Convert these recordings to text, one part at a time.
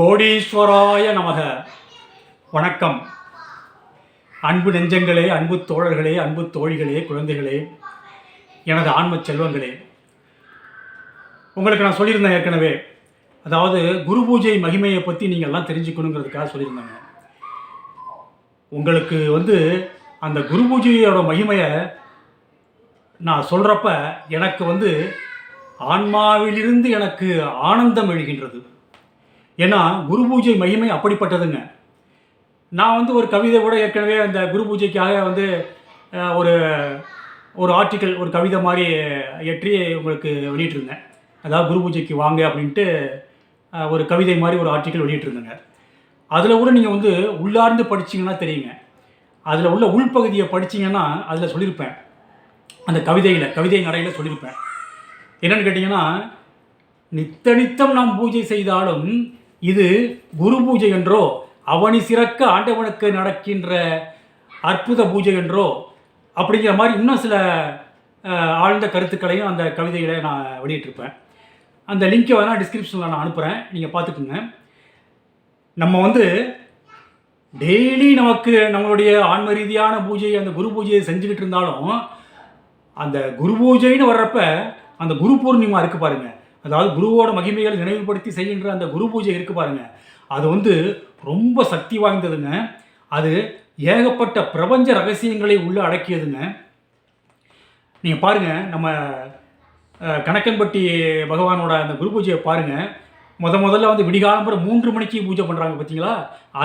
கோடீஸ்வராய நமக. வணக்கம் அன்பு நெஞ்சங்களே, அன்பு தோழர்களே, அன்பு தோழிகளே, குழந்தைகளே, எனது ஆன்ம செல்வங்களே. உங்களுக்கு நான் சொல்லியிருந்தேன் ஏற்கனவே. அதாவது குரு பூஜை மகிமையை பற்றி நீங்கள் எல்லாம் தெரிஞ்சுக்கணுங்கிறதுக்காக சொல்லியிருந்தாங்க. உங்களுக்கு அந்த குரு பூஜையோட மகிமையை நான் சொல்கிறப்ப எனக்கு ஆன்மாவிலிருந்து எனக்கு ஆனந்தம் எழுகின்றது. ஏன்னா குரு பூஜை மகிமை அப்படிப்பட்டதுங்க. நான் ஒரு கவிதை கூட ஏற்கனவே அந்த குரு பூஜைக்காக ஒரு ஒரு ஆர்டிக்கல், ஒரு கவிதை மாதிரி ஏற்றி உங்களுக்கு வெளியிட்டிருந்தேன். அதாவது குரு பூஜைக்கு வாங்க அப்படின்ட்டு ஒரு கவிதை மாதிரி ஒரு ஆர்டிக்கல் வெளியிட்டிருந்தேங்க. அதில் கூட நீங்கள் உள்ளார்ந்து படிச்சிங்கன்னா தெரியுங்க. அதில் உள்ள உள்பகுதியை படிச்சிங்கன்னா அதில் சொல்லியிருப்பேன். அந்த கவிதை நடையில் சொல்லியிருப்பேன். என்னென்னு கேட்டிங்கன்னா, நித்தம் நாம் பூஜை செய்தாலும் இது குரு பூஜை என்றோ, அவனி சிறக்க ஆண்டவனுக்கு நடக்கின்ற அற்புத பூஜை என்றோ அப்படிங்கிற மாதிரி இன்னும் சில ஆழ்ந்த கருத்துக்களையும் அந்த கவிதைகளை நான் வெளியிட்டிருப்பேன். அந்த லிங்கை வேணால் டிஸ்கிரிப்ஷனில் நான் அனுப்புகிறேன், நீங்கள் பார்த்துக்குங்க. நம்ம டெய்லி நமக்கு நம்மளுடைய ஆன்ம ரீதியான பூஜை, அந்த குரு பூஜையை செஞ்சுக்கிட்டு இருந்தாலும் அந்த குரு பூஜைன்னு வர்றப்ப அந்த குரு பூர்ணிமா இருக்குது பாருங்கள். அதாவது குருவோட மகிமைகளை நினைவுபடுத்தி செய்கின்ற அந்த குரு பூஜை இருக்குது பாருங்கள். அது ரொம்ப சக்தி வாய்ந்ததுங்க. அது ஏகப்பட்ட பிரபஞ்ச ரகசியங்களை உள்ளே அடக்கியதுங்க. நீங்கள் பாருங்கள், நம்ம கணக்கன்பட்டி பகவானோட அந்த குரு பூஜையை பாருங்கள். முதல்ல விடிகாலம்பரம் 3 மணிக்கு பூஜை பண்ணுறாங்க பார்த்தீங்களா?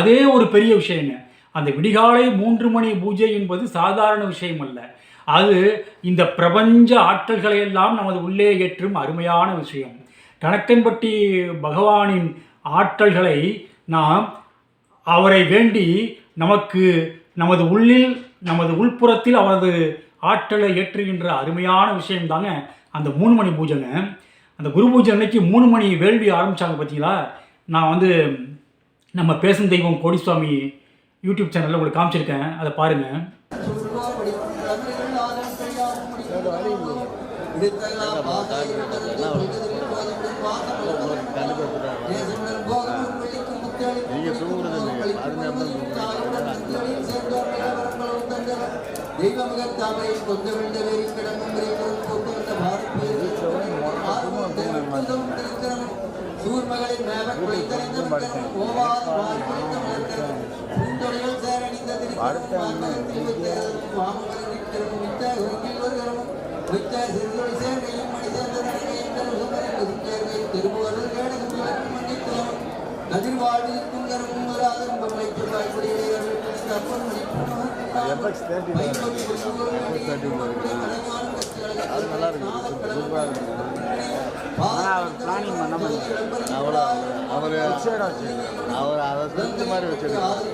அதே ஒரு பெரிய விஷயங்க. அந்த விடிகாலை 3 மணி பூஜை என்பது சாதாரண விஷயம் அல்ல. அது இந்த பிரபஞ்ச ஆற்றல்களை எல்லாம் நமது உள்ளே ஏற்றும் அருமையான விஷயம். கணக்கன்பட்டி பகவானின் ஆற்றல்களை நாம் அவரை வேண்டி நமக்கு நமது உள்ளில், நமது உள்புறத்தில் அவரது ஆற்றலை ஏற்றுகின்ற அருமையான விஷயம் தாங்க அந்த 3 மணி பூஜைங்க. அந்த குரு பூஜை அன்னைக்கு 3 மணி வேள்வி ஆரம்பித்தாங்க பார்த்தீங்களா? நான் நம்ம பேசும் தெய்வம் கோடிசுவாமி யூடியூப் சேனலில் உங்களுக்கு காமிச்சிருக்கேன், அதை பாருங்கள். அவர் அதை தெரிஞ்ச மாதிரி வச்சிருக்காரு.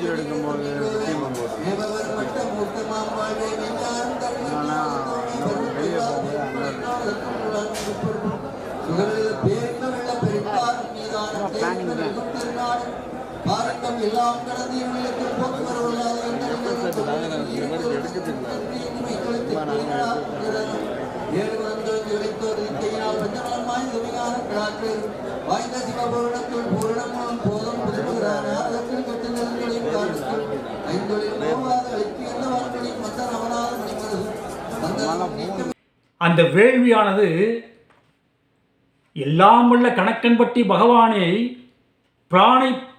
எடுக்கும்போது அந்த வேள்வியானது எல்லாம் வல்ல கணக்கன்பட்டி பகவானை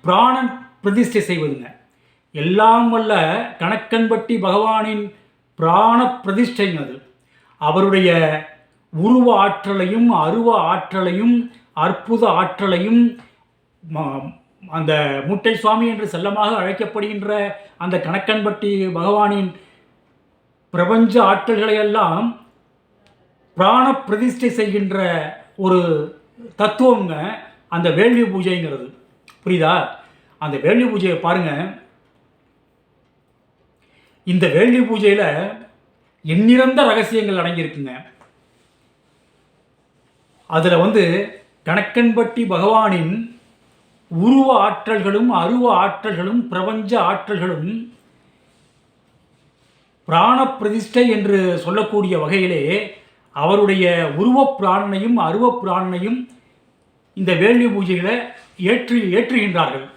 பிராணன் பிரதிஷ்டை செய்வதுங்க. எல்லாம் வல்ல கணக்கன்பட்டி பகவானின் பிராண பிரதிஷ்டைங்க. அது அவருடைய உருவ ஆற்றலையும் அருவ ஆற்றலையும் அற்புத ஆற்றலையும் அந்த முட்டை சுவாமி என்று செல்லமாக அழைக்கப்படுகின்ற அந்த கணக்கன்பட்டி பகவானின் பிரபஞ்ச ஆற்றல்களையெல்லாம் பிராண பிரதிஷ்டை செய்கின்ற ஒரு தத்துவங்க அந்த வேள்வி பூஜைங்கிறது. புரியுதா? அந்த வேள்வி பூஜையை பாருங்கள். இந்த வேள்வி பூஜையில் எண்ணிறந்த ரகசியங்கள் அடங்கியிருக்குங்க. அதில் வந்து கணக்கன்பட்டி பகவானின் உருவ ஆற்றல்களும் அருவ ஆற்றல்களும் பிரபஞ்ச ஆற்றல்களும் பிராண பிரதிஷ்டை என்று சொல்லக்கூடிய வகையிலே அவருடைய உருவ பிராணனையும் அருவ பிராணனையும் இந்த வேள்வி பூஜைகளை ஏற்றுகின்றார்கள்.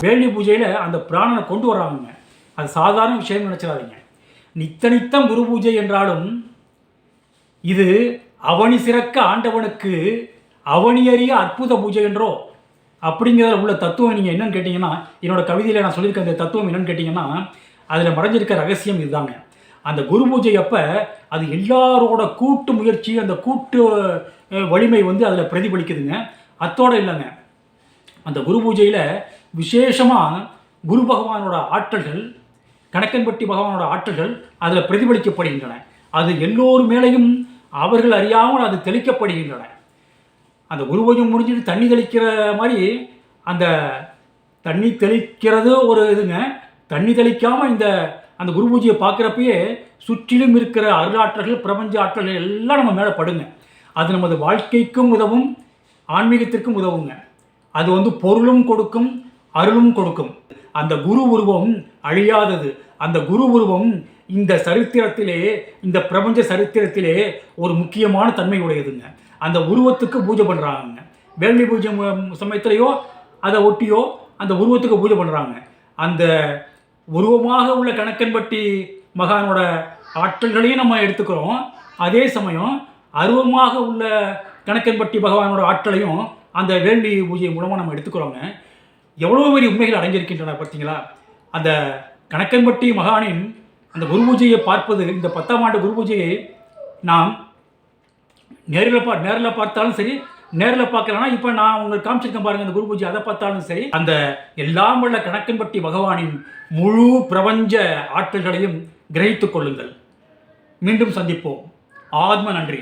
வேள்வி பூஜையில் அந்த பிராணனை கொண்டு வர்றாங்க. அது சாதாரண விஷயம் நினச்சிடாதீங்க. நித்தம் குரு பூஜை என்றாலும் இது அவனி சிறக்க ஆண்டவனுக்கு அவனியறிய அற்புத பூஜை என்றோ அப்படிங்கிறதுல உள்ள தத்துவம் நீங்கள் என்னன்னு கேட்டிங்கன்னா, என்னோட கவிதையில் நான் சொல்லியிருக்க அந்த தத்துவம் என்னன்னு கேட்டிங்கன்னா, அதில் மறைஞ்சிருக்க ரகசியம் இதுதாங்க. அந்த குரு பூஜை அப்போ அது எல்லாரோட கூட்டு முயற்சி, அந்த கூட்டு வலிமை வந்து அதில் பிரதிபலிக்குதுங்க. அத்தோடு இல்லைங்க, அந்த குரு பூஜையில் விசேஷமாக குரு பகவானோட ஆற்றல்கள், கணக்கன்பட்டி பகவானோட ஆற்றல்கள் அதில் பிரதிபலிக்கப்படுகின்றன. அது எல்லோரு மேலேயும் அவர்கள் அறியாமல் அது தெளிக்கப்படுகின்றன. அந்த குரு பூஜை முடிஞ்சுட்டு தண்ணி தெளிக்கிற மாதிரி அந்த தண்ணி தெளிக்கிறது ஒரு இதுங்க. தண்ணி தெளிக்காமல் அந்த குரு பூஜையை பார்க்குறப்பயே சுற்றிலும் இருக்கிற அருளாற்றல்கள், பிரபஞ்ச ஆற்றல்கள் எல்லாம் நம்ம மேலே படுங்க. அது நமது வாழ்க்கைக்கும் உதவும், ஆன்மீகத்திற்கும் உதவுங்க. அது வந்து பொருளும் கொடுக்கும், அருளும் கொடுக்கும். அந்த குரு உருவம் அழியாதது. அந்த குரு உருவம் இந்த சரித்திரத்திலே, இந்த பிரபஞ்ச சரித்திரத்திலே ஒரு முக்கியமான தன்மை உடையதுங்க. அந்த உருவத்துக்கு பூஜை பண்ணுறாங்க. வேள்வி பூஜை சமயத்திலையோ அதை ஒட்டியோ அந்த உருவத்துக்கு பூஜை பண்ணுறாங்க. அந்த உருவமாக உள்ள கணக்கன்பட்டி மகானோட ஆற்றல்களையும் நம்ம எடுத்துக்கிறோம். அதே சமயம் அருவமாக உள்ள கணக்கன்பட்டி பகவானோட ஆற்றலையும் அந்த வேள்வி பூஜை மூலமாக நம்ம எடுத்துக்கிறோங்க. எவ்வளோ பெரிய உண்மைகள் அடங்கியிருக்கின்றன பார்த்தீங்களா? அந்த கணக்கன்பட்டி மகானின் அந்த குரு பூஜையை பார்ப்பது, இந்த 10ஆம் ஆண்டு குரு பூஜையை நாம் நேரில் பார்த்தாலும் சரி, நேரில் பார்க்கலன்னா இப்போ நான் உங்களுக்கு காமிச்சிருக்கேன் பாருங்கள், அந்த குரு பூஜை, அதை பார்த்தாலும் சரி, அந்த எல்லாம் உள்ள கணக்கன்பட்டி பகவானின் முழு பிரபஞ்ச ஆற்றல்களையும் கிரகித்துக் கொள்ளுங்கள். மீண்டும் சந்திப்போம். ஆத்ம நன்றி.